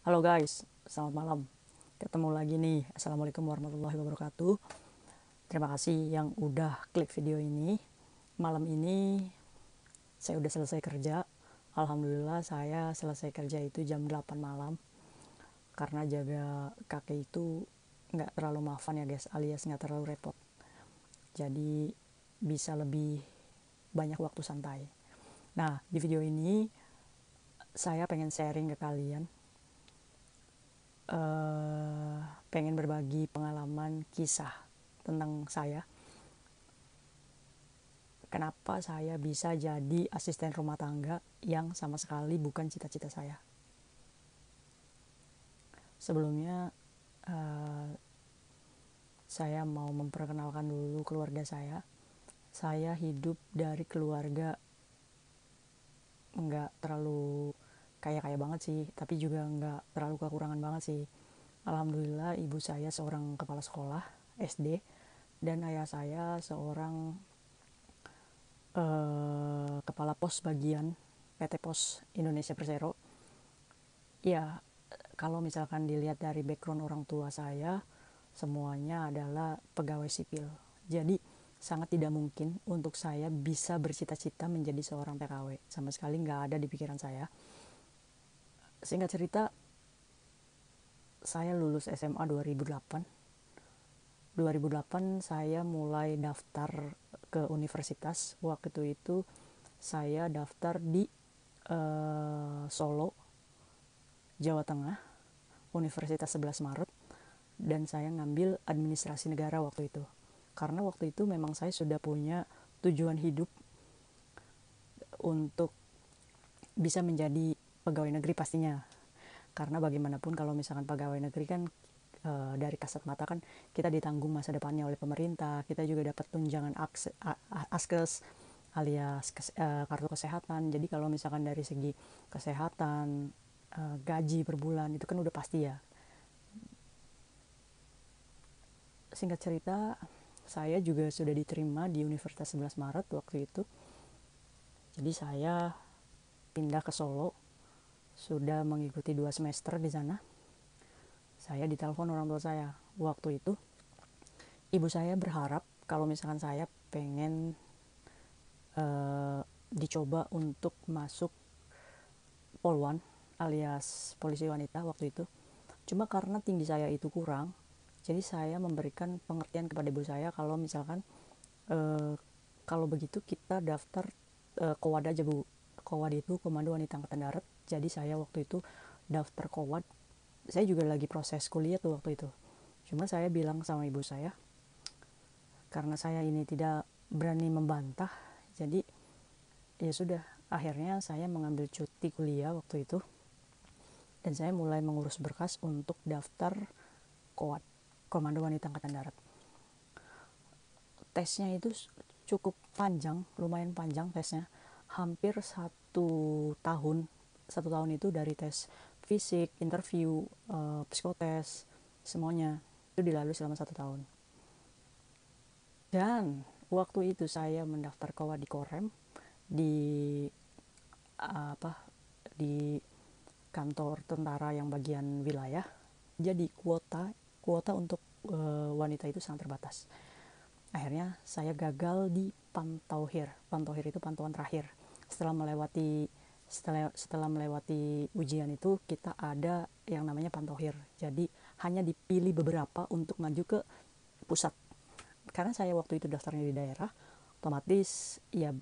Halo guys, selamat malam. Ketemu lagi nih. Assalamualaikum warahmatullahi wabarakatuh. Terima kasih yang udah klik video ini. Malam ini saya udah selesai kerja. Alhamdulillah saya selesai kerja itu jam 8 malam. Karena jaga kakek itu nggak terlalu maafan ya guys, alias nggak terlalu repot. Jadi bisa lebih banyak waktu santai. Nah, di video ini saya pengen sharing ke kalian, eh, pengen berbagi pengalaman kisah tentang saya. Kenapa saya bisa jadi asisten rumah tangga yang sama sekali bukan cita-cita saya. Sebelumnya eh, saya mau memperkenalkan dulu keluarga saya. Saya hidup dari keluarga nggak terlalu kaya-kaya banget sih, tapi juga nggak terlalu kekurangan banget sih. Alhamdulillah ibu saya seorang kepala sekolah SD dan ayah saya seorang kepala pos bagian PT Pos Indonesia Persero. Ya, kalau misalkan dilihat dari background orang tua saya, semuanya adalah pegawai sipil. Jadi sangat tidak mungkin untuk saya bisa bercita-cita menjadi seorang PKW. Sama sekali nggak ada di pikiran saya. Singkat cerita, saya lulus SMA 2008. 2008 saya mulai daftar ke universitas. Waktu itu saya daftar di Solo, Jawa Tengah, Universitas 11 Maret, dan saya ngambil administrasi negara waktu itu. Karena waktu itu memang saya sudah punya tujuan hidup untuk bisa menjadi pegawai negeri pastinya. Karena bagaimanapun kalau misalkan pegawai negeri kan dari kasat mata kan kita ditanggung masa depannya oleh pemerintah, kita juga dapat tunjangan askes alias kartu kesehatan. Jadi kalau misalkan dari segi kesehatan, gaji per bulan itu kan udah pasti ya. Singkat cerita, saya juga sudah diterima di Universitas 11 Maret waktu itu. Jadi saya pindah ke Solo, sudah mengikuti 2 semester di sana. Saya ditelepon orang tua saya. Waktu itu ibu saya berharap kalau misalkan saya pengen dicoba untuk masuk Polwan alias polisi wanita waktu itu. Cuma karena tinggi saya itu kurang, jadi saya memberikan pengertian kepada ibu saya kalau misalkan eh, kalau begitu kita daftar Kowad aja bu. Kowad itu Komando Wanita Angkatan Darat. Jadi saya waktu itu daftar Kowad. Saya juga lagi proses kuliah tuh waktu itu. Cuma saya bilang sama ibu saya, karena saya ini tidak berani membantah, jadi ya sudah, akhirnya saya mengambil cuti kuliah waktu itu dan saya mulai mengurus berkas untuk daftar Kowad, Komando Wanita Angkatan Darat. Tesnya itu cukup panjang, lumayan panjang tesnya, hampir 1 tahun. 1 tahun itu dari tes fisik, interview, psikotes, semuanya itu dilalui selama 1 tahun. Dan waktu itu saya mendaftar Kowad di Korem, di apa di kantor tentara yang bagian wilayah. Jadi kuota untuk wanita itu sangat terbatas. Akhirnya saya gagal di Pantauhir. Pantauhir itu pantauan terakhir. Setelah melewati ujian itu kita ada yang namanya Pantauhir. Jadi hanya dipilih beberapa untuk maju ke pusat. Karena saya waktu itu daftarnya di daerah, otomatis ya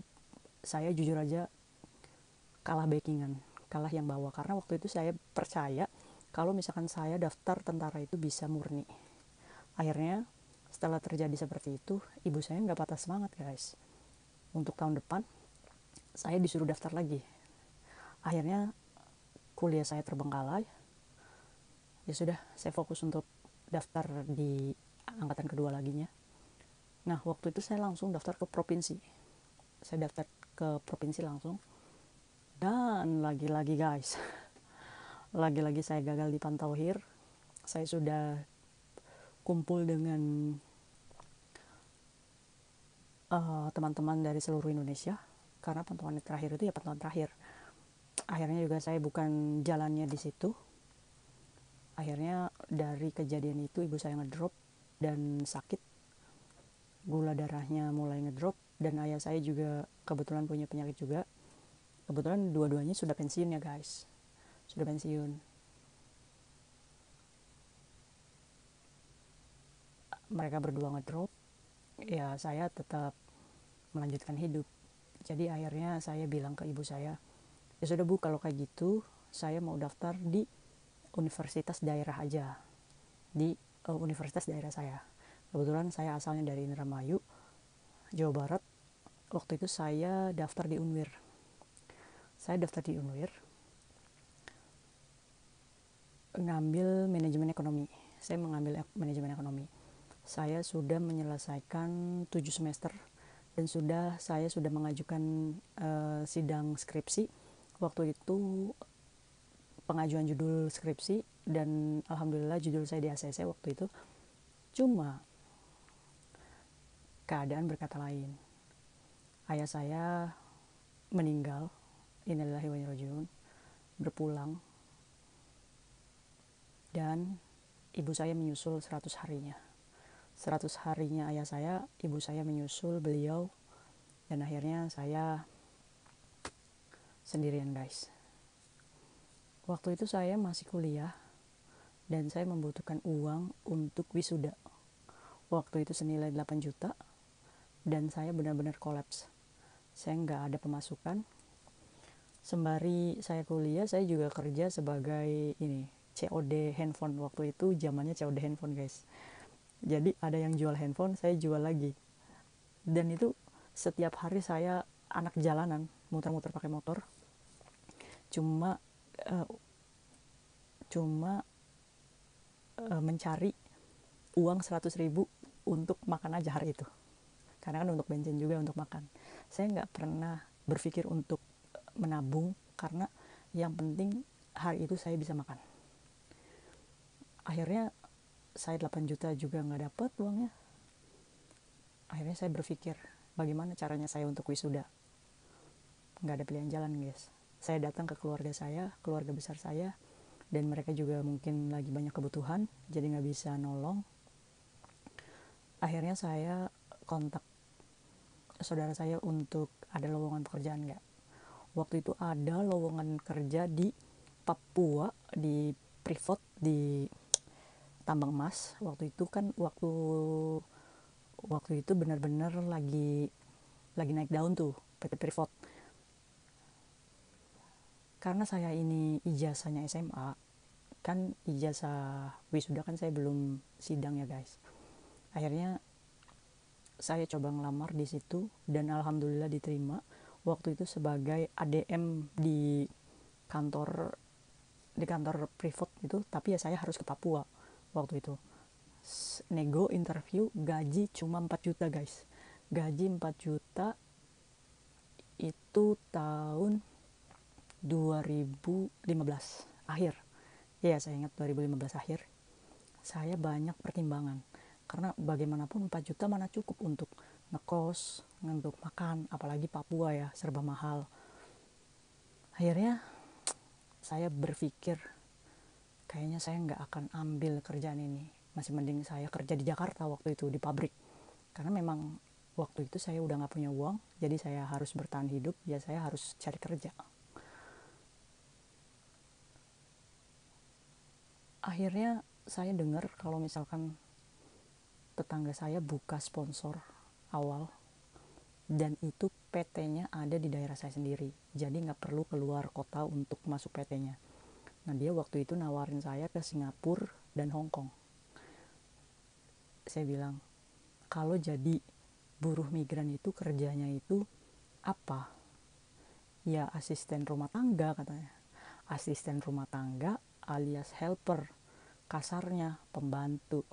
saya jujur aja kalah backingan, kalah yang bawa. Karena waktu itu saya percaya kalau misalkan saya daftar tentara itu bisa murni. Akhirnya setelah terjadi seperti itu, ibu saya nggak patah semangat guys. Untuk tahun depan saya disuruh daftar lagi. Akhirnya kuliah saya terbengkalai. Ya sudah, saya fokus untuk daftar di angkatan kedua laginya. Nah waktu itu saya langsung daftar ke provinsi. Saya daftar ke provinsi langsung. Dan lagi-lagi guys, lagi-lagi saya gagal di Pantauhir. Saya sudah kumpul dengan teman-teman dari seluruh Indonesia, karena pantauan terakhir itu ya pantauan terakhir. Akhirnya juga saya bukan jalannya di situ. Akhirnya dari kejadian itu ibu saya ngedrop dan sakit, gula darahnya mulai ngedrop, dan ayah saya juga kebetulan punya penyakit juga. Kebetulan dua-duanya sudah pensiun ya guys, sudah pensiun. Mereka berdua ngedrop, ya saya tetap melanjutkan hidup. Jadi akhirnya saya bilang ke ibu saya, ya sudah bu, kalau kayak gitu saya mau daftar di universitas daerah aja, di universitas daerah saya. Kebetulan saya asalnya dari Indramayu, Jawa Barat. Waktu itu saya daftar di Unwir. Ngambil manajemen ekonomi. Saya mengambil manajemen ekonomi. Saya sudah menyelesaikan 7 semester dan saya sudah mengajukan sidang skripsi. Waktu itu pengajuan judul skripsi, dan alhamdulillah judul saya di ACC waktu itu. Cuma keadaan berkata lain. Ayah saya meninggal, innalillahi wa inna ilaihi raji'un, berpulang, dan ibu saya menyusul 100 harinya. 100 harinya ayah saya, ibu saya menyusul beliau, dan akhirnya saya sendirian guys. Waktu itu saya masih kuliah dan saya membutuhkan uang untuk wisuda. Waktu itu senilai 8 juta dan saya benar-benar kolaps. Saya nggak ada pemasukan. Sembari saya kuliah, saya juga kerja sebagai COD handphone. Waktu itu zamannya COD handphone guys. Jadi ada yang jual handphone, saya jual lagi. Dan itu setiap hari saya anak jalanan, muter-muter pakai motor. Cuma mencari uang 100.000 untuk makan aja hari itu. Karena kan untuk bensin juga untuk makan. Saya nggak pernah berpikir untuk menabung, karena yang penting hari itu saya bisa makan. Akhirnya saya 8 juta juga nggak dapat uangnya. Akhirnya saya berpikir, bagaimana caranya saya untuk wisuda. Nggak ada pilihan jalan guys. Saya datang ke keluarga saya, keluarga besar saya, dan mereka juga mungkin lagi banyak kebutuhan, jadi nggak bisa nolong. Akhirnya saya kontak saudara saya untuk ada lowongan pekerjaan nggak. Waktu itu ada lowongan kerja di Papua, di Freeport, di tambang emas. Waktu itu kan waktu itu benar-benar lagi naik daun tuh PT Freeport. Karena saya ini ijazahnya SMA, kan ijazah wisuda kan saya belum sidang ya guys. Akhirnya saya coba ngelamar di situ dan alhamdulillah diterima. Waktu itu sebagai ADM di kantor Freeport itu, tapi ya saya harus ke Papua waktu itu. Nego interview, gaji cuma 4 juta guys. Gaji 4 juta itu tahun 2015 akhir. Ya saya ingat 2015 akhir. Saya banyak pertimbangan, karena bagaimanapun 4 juta mana cukup untuk ngekos, untuk makan, apalagi Papua ya, serba mahal. Akhirnya saya berpikir, kayaknya saya nggak akan ambil kerjaan ini. Masih mending saya kerja di Jakarta waktu itu, di pabrik. Karena memang waktu itu saya udah nggak punya uang, jadi saya harus bertahan hidup, ya saya harus cari kerja. Akhirnya saya dengar kalau misalkan tetangga saya buka sponsor awal, dan itu PT-nya ada di daerah saya sendiri, jadi nggak perlu keluar kota untuk masuk PT-nya. Nah dia waktu itu nawarin saya ke Singapura dan Hong Kong. Saya bilang, kalau jadi buruh migran itu kerjanya itu apa? Ya asisten rumah tangga katanya. Asisten rumah tangga alias helper, kasarnya pembantu.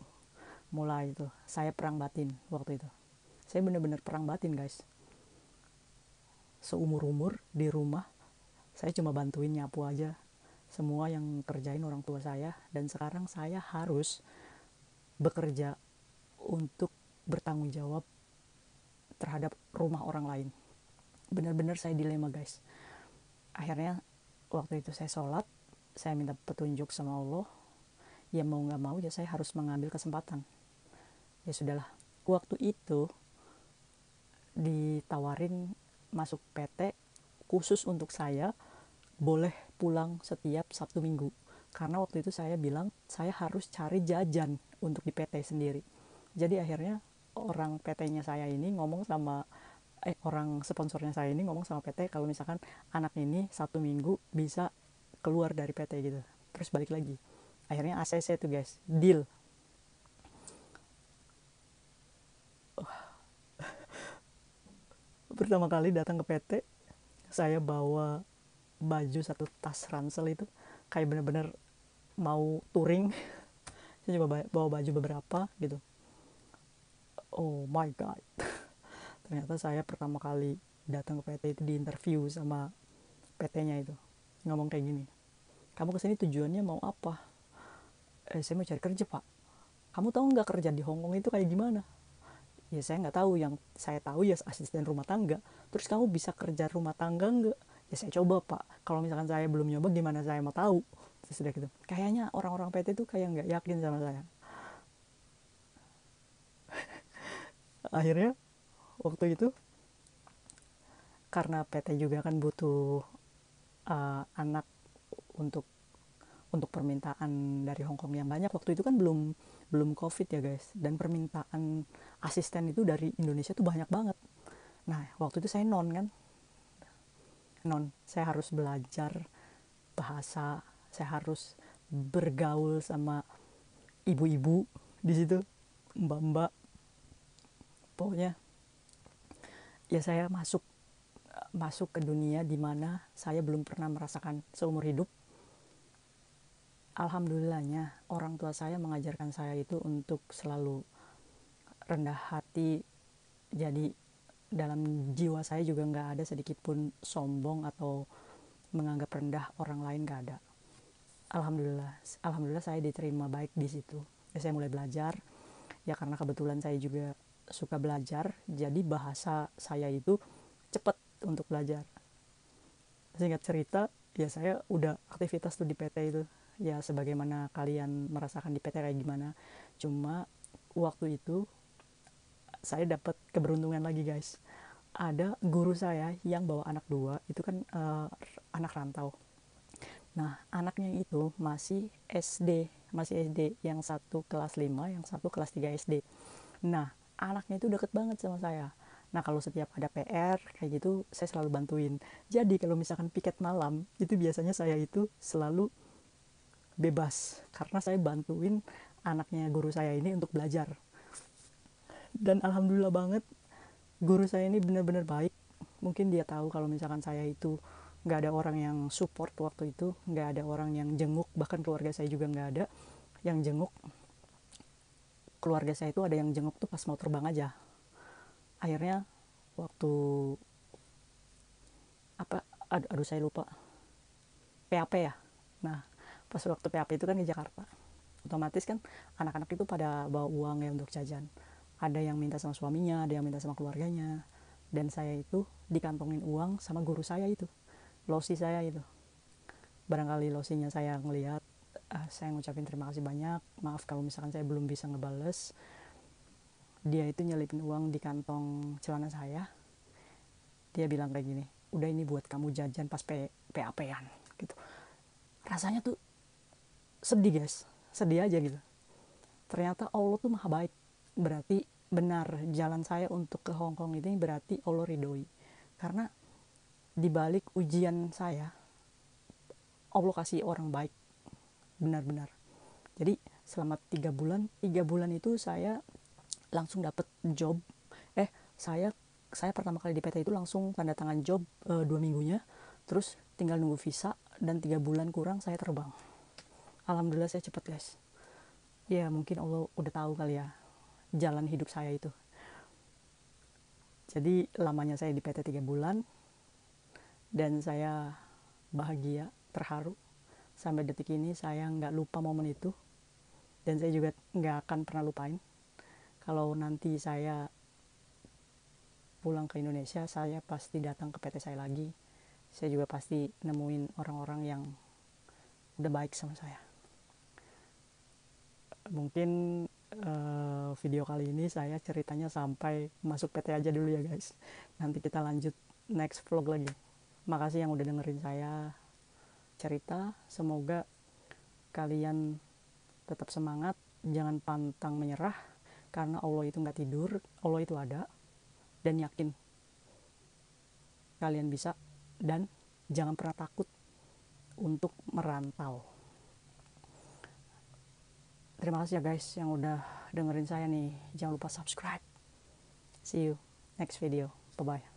Mulai itu saya perang batin waktu itu. Saya benar-benar perang batin guys. Seumur-umur di rumah saya cuma bantuin nyapu aja, semua yang kerjain orang tua saya, dan sekarang saya harus bekerja untuk bertanggung jawab terhadap rumah orang lain. Benar-benar saya dilema guys. Akhirnya waktu itu saya sholat, saya minta petunjuk sama Allah, ya mau nggak mau ya saya harus mengambil kesempatan. Ya sudahlah, waktu itu ditawarin masuk PT khusus untuk saya, boleh pulang setiap Sabtu Minggu. Karena waktu itu saya bilang saya harus cari jajan untuk di PT sendiri. Jadi akhirnya orang PT-nya saya ini ngomong sama orang sponsornya saya ini ngomong sama PT kalau misalkan anak ini Sabtu Minggu bisa keluar dari PT gitu. Terus balik lagi. Akhirnya ACC tuh guys, deal. Pertama kali datang ke PT, saya bawa baju satu tas ransel itu kayak bener-bener mau touring. Saya coba bawa baju beberapa gitu. Oh my god, ternyata saya pertama kali datang ke PT itu di interview sama PT-nya itu, ngomong kayak gini, kamu kesini tujuannya mau apa? Saya mau cari kerja pak. Kamu tahu nggak kerja di Hongkong itu kayak gimana? Ya saya nggak tahu, yang saya tahu ya asisten rumah tangga. Terus kamu bisa kerja rumah tangga nggak? Ya saya coba pak, kalau misalkan saya belum nyoba gimana saya mau tahu. Terus udah gitu, kayaknya orang-orang PT itu kayak nggak yakin sama saya. Akhirnya waktu itu karena PT juga kan butuh anak untuk permintaan dari Hong Kong yang banyak. Waktu itu kan belum belum COVID ya guys, dan permintaan asisten itu dari Indonesia tuh banyak banget. Nah waktu itu saya saya harus belajar bahasa, saya harus bergaul sama ibu-ibu di situ, mbak-mbak. Pokoknya ya saya masuk masuk ke dunia di mana saya belum pernah merasakan seumur hidup. Alhamdulillahnya orang tua saya mengajarkan saya itu untuk selalu rendah hati. Jadi dalam jiwa saya juga nggak ada sedikit pun sombong atau menganggap rendah orang lain, nggak ada. Alhamdulillah saya diterima baik di situ. Ya, saya mulai belajar ya karena kebetulan saya juga suka belajar, jadi bahasa saya itu cepat untuk belajar. Singkat cerita, ya saya udah aktivitas tuh di PT itu. Ya sebagaimana kalian merasakan di PT kayak gimana. Cuma waktu itu saya dapat keberuntungan lagi guys. Ada guru saya yang bawa anak dua, itu kan anak rantau. Nah anaknya itu masih SD, yang satu kelas 5, yang satu kelas 3 SD. Nah anaknya itu deket banget sama saya. Nah kalau setiap ada PR kayak gitu saya selalu bantuin. Jadi kalau misalkan piket malam itu biasanya saya itu selalu bebas karena saya bantuin anaknya guru saya ini untuk belajar. Dan alhamdulillah banget guru saya ini benar-benar baik. Mungkin dia tahu kalau misalkan saya itu nggak ada orang yang support waktu itu, nggak ada orang yang jenguk, bahkan keluarga saya juga nggak ada yang jenguk. Keluarga saya itu ada yang jenguk tuh pas mau terbang aja. Akhirnya waktu apa, aduh saya lupa, PAP ya. Nah pas waktu PAP itu kan di Jakarta, otomatis kan anak-anak itu pada bawa uang ya untuk jajan. Ada yang minta sama suaminya, ada yang minta sama keluarganya, dan saya itu dikantongin uang sama guru saya itu, losi saya itu. Barangkali losinya saya ngelihat, saya ngucapin terima kasih banyak, maaf kalau misalkan saya belum bisa ngebales. Dia itu nyelipin uang di kantong celana saya, dia bilang kayak gini, udah ini buat kamu jajan pas PAP-an gitu. Rasanya tuh sedih guys, sedih aja gitu. Ternyata Allah tuh maha baik. Berarti benar jalan saya untuk ke Hong Kong ini, berarti Allah ridhoi. Karena di balik ujian saya, Allah kasih orang baik, benar-benar. Jadi selama 3 bulan itu saya langsung dapet job. Saya pertama kali di PT itu langsung tanda tangan job 2 minggunya, terus tinggal nunggu visa, dan 3 bulan kurang saya terbang. Alhamdulillah saya cepet guys. Ya mungkin Allah udah tahu kali ya jalan hidup saya itu. Jadi lamanya saya di PT 3 bulan, dan saya bahagia, terharu. Sampai detik ini saya nggak lupa momen itu, dan saya juga nggak akan pernah lupain. Kalau nanti saya pulang ke Indonesia, saya pasti datang ke PT saya lagi. Saya juga pasti nemuin orang-orang yang udah baik sama saya. Mungkin video kali ini saya ceritanya sampai masuk PT aja dulu ya guys. Nanti kita lanjut next vlog lagi. Makasih yang udah dengerin saya cerita. Semoga kalian tetap semangat, jangan pantang menyerah, karena Allah itu nggak tidur, Allah itu ada, dan yakin kalian bisa, dan jangan pernah takut untuk merantau. Terima kasih ya guys yang udah dengerin saya nih. Jangan lupa subscribe. See you next video. Bye bye.